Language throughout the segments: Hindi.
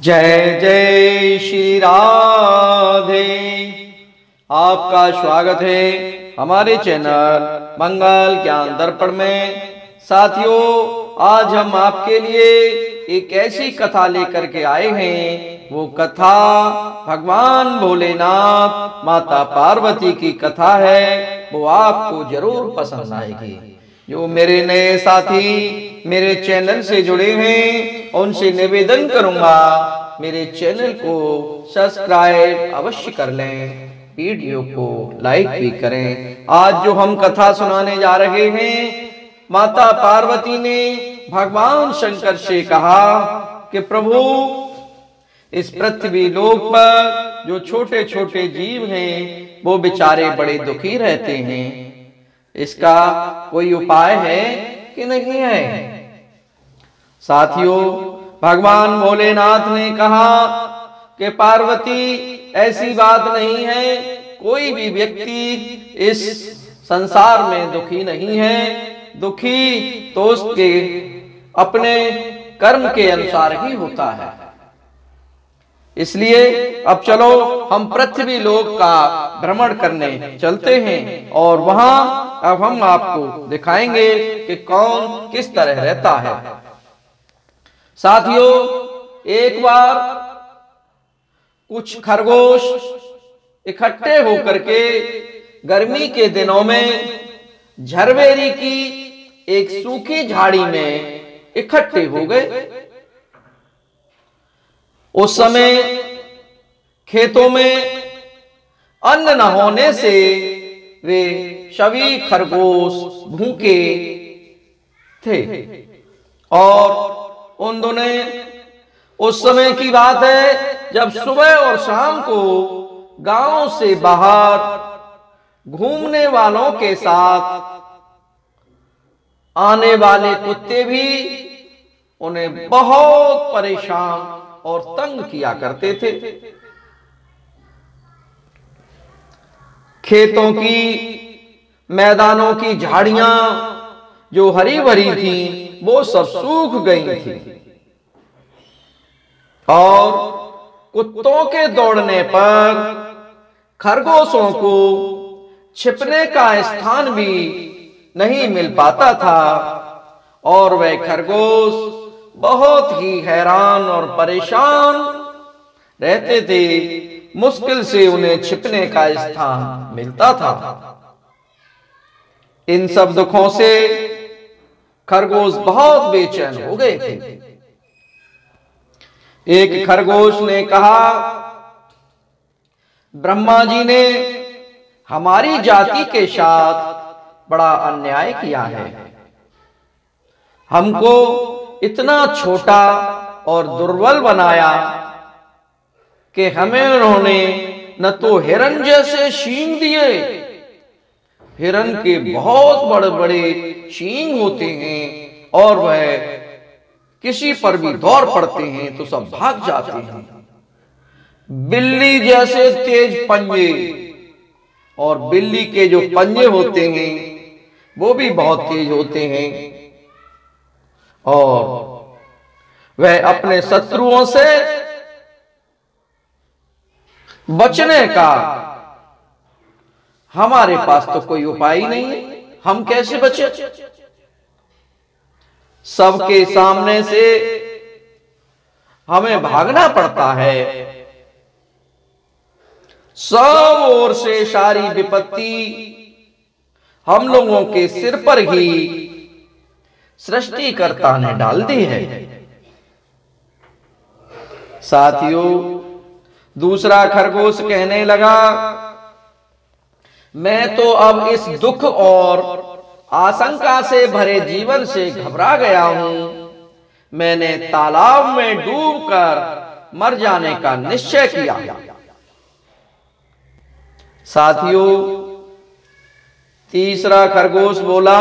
जय जय श्री राधे। आपका स्वागत है हमारे चैनल मंगल ज्ञान दर्पण में। साथियों, आज हम आपके लिए एक ऐसी कथा लेकर के आए हैं। वो कथा भगवान भोलेनाथ माता पार्वती की कथा है। वो आपको जरूर पसंद आएगी। जो मेरे नए साथी मेरे चैनल से जुड़े हैं उनसे निवेदन करूंगा, मेरे चैनल को सब्सक्राइब अवश्य कर लें, वीडियो को लाइक भी करें। आज जो हम कथा सुनाने जा रहे हैं, माता पार्वती ने भगवान शंकर से कहा कि प्रभु, इस पृथ्वी लोक पर जो छोटे छोटे जीव हैं वो बेचारे बड़े दुखी रहते हैं। इसका कोई उपाय है कि नहीं है? साथियों, भगवान भोलेनाथ ने कहा कि पार्वती, ऐसी बात नहीं है। कोई भी व्यक्ति इस संसार में दुखी नहीं है। दुखी तो उसके अपने कर्म के अनुसार ही होता है। इसलिए अब चलो हम पृथ्वी लोक का भ्रमण करने चलते हैं और वहां अब हम आपको दिखाएंगे कि कौन किस तरह रहता है। साथियों, एक बार कुछ खरगोश इकट्ठे होकर के गर्मी के दिनों में झरवेरी की एक सूखी झाड़ी में इकट्ठे हो गए। उस समय खेतों में अन्न न होने से वे सभी खरगोश भूखे थे और उन दोनों, उस समय की बात है जब सुबह और शाम को गांव से बाहर घूमने वालों के साथ आने वाले कुत्ते भी उन्हें बहुत परेशान और तंग किया करते थे। खेतों की, मैदानों की झाड़ियां जो हरी भरी थी वो सब सूख गई थी और कुत्तों के दौड़ने पर खरगोशों को छिपने का स्थान भी नहीं मिल पाता था और वह खरगोश बहुत ही हैरान और परेशान रहते थे। मुश्किल से उन्हें छिपने का स्थान मिलता था। इन सब दुखों से खरगोश बहुत बेचैन हो गए थे। एक खरगोश ने कहा, ब्रह्मा जी ने हमारी जाति के साथ बड़ा अन्याय किया है। हमको इतना छोटा और दुर्बल बनाया कि हमें उन्होंने न तो हिरन जैसे सींग दिए, हिरन के बहुत बड़े बड़े सींग होते हैं और वह किसी पर भी दौड़ पड़ते हैं तो सब भाग जाते हैं। बिल्ली जैसे तेज पंजे, और बिल्ली के जो पंजे होते हैं वो भी बहुत तेज होते हैं और वह अपने शत्रुओं से बचने का हमारे पास तो कोई उपाय ही नहीं है। हम कैसे बचे? सबके सामने से हमें भागना पड़ता है। सब ओर से सारी विपत्ति हम लोगों के सिर पर ही सृष्टिकर्ता ने डाल दी है। साथियों, दूसरा खरगोश कहने लगा, मैं तो अब इस दुख और आशंका से भरे जीवन से घबरा गया हूं। मैंने तालाब में डूबकर मर जाने का निश्चय किया। साथियों, तीसरा खरगोश बोला,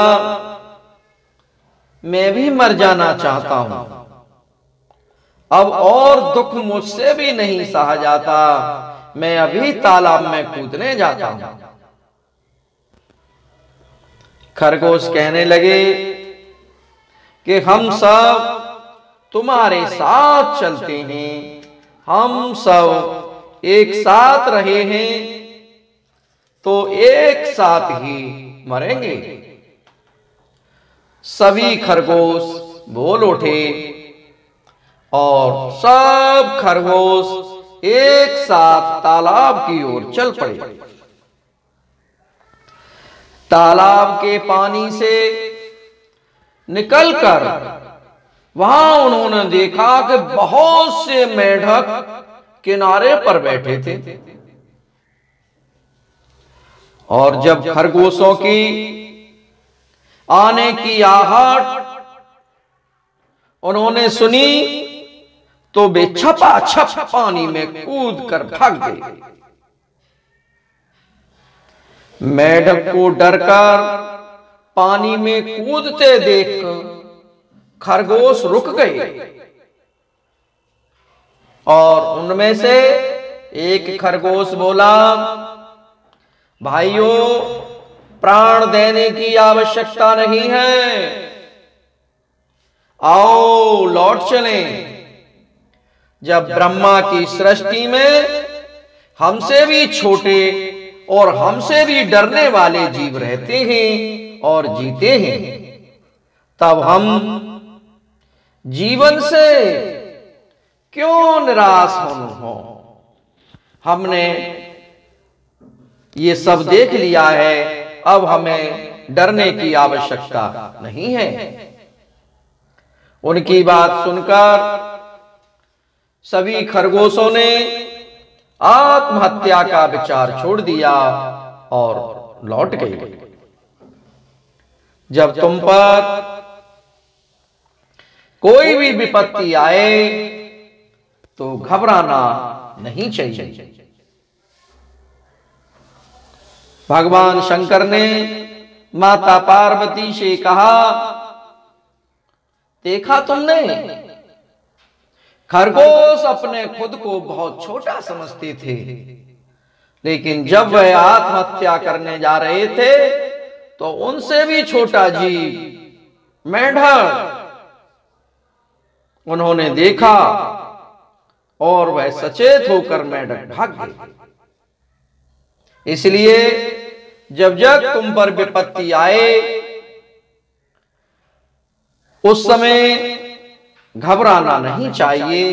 मैं भी मर जाना चाहता हूं। अब और दुख मुझसे भी नहीं सहा जाता। मैं अभी तालाब में कूदने जाता हूं। खरगोश कहने लगे कि हम सब तुम्हारे साथ चलते हैं हम सब एक साथ रहे हैं तो एक साथ ही मरेंगे। सभी खरगोश बोल उठे और सब खरगोश एक साथ तालाब की ओर चल पड़े। तालाब के पानी से निकलकर वहां उन्होंने देखा कि बहुत से मेढक किनारे पर बैठे थे। और जब खरगोशों की आने की आहट उन्होंने सुनी तो वे छपाछप पानी में कूद कर भाग गए। मेढक को डरकर पानी में कूदते देख खरगोश रुक गए और उनमें से एक खरगोश बोला, भाइयों, प्राण देने की आवश्यकता नहीं है, आओ लौट चलें। जब ब्रह्मा की सृष्टि में हमसे भी छोटे और हमसे भी डरने वाले जीव रहते हैं और जीते हैं, तब हम जीवन से क्यों निराश हो। हमने ये सब देख लिया है, अब हमें डरने की आवश्यकता नहीं है। उनकी बात सुनकर सभी खरगोशों ने आत्महत्या का विचार छोड़ दिया और लौट गए। जब तुम पर कोई भी विपत्ति आए तो घबराना नहीं चाहिए। भगवान शंकर ने माता पार्वती से कहा, देखा तुमने, खरगोश अपने खुद को बहुत छोटा समझते थे, लेकिन जब वह आत्महत्या करने जा रहे थे तो उनसे भी छोटा जीव मेढक उन्होंने देखा और वह सचेत होकर मेढक भाग गए। इसलिए जब जब तुम पर विपत्ति आए उस समय घबराना नहीं चाहिए।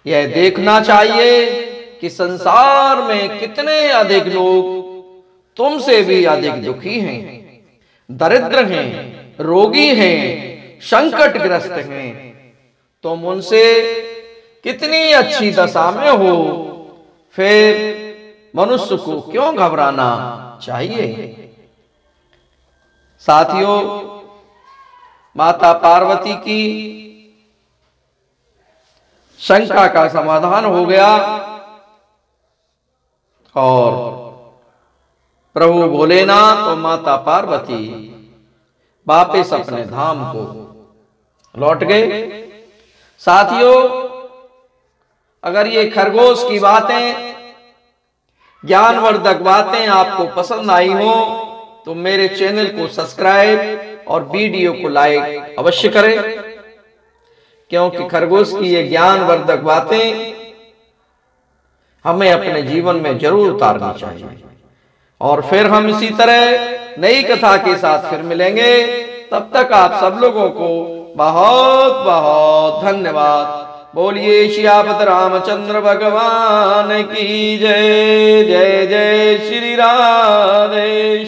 यह देखना चाहिए कि संसार में कितने अधिक लोग तुमसे भी अधिक दुखी हैं, दरिद्र हैं, रोगी हैं, संकटग्रस्त हैं। तुम उनसे कितनी अच्छी दशा में हो, फिर मनुष्य को क्यों घबराना चाहिए। साथियों, माता पार्वती की शंका का समाधान हो गया और प्रभु भोलेनाथ और माता पार्वती वापिस अपने धाम को लौट गए। साथियों, अगर ये खरगोश की बातें, ज्ञानवर्धक बातें आपको पसंद आई हो तो मेरे चैनल को सब्सक्राइब और वीडियो को लाइक अवश्य करें, क्योंकि खरगोश की ये ज्ञानवर्धक बातें हमें अपने जीवन में जरूर उतारनी चाहिए। और फिर हम इसी तरह नई कथा के साथ फिर मिलेंगे। तब तक आप सब लोगों को बहुत बहुत धन्यवाद। बोलिए सियापत रामचंद्र भगवान की जय। जय जय श्री राधे।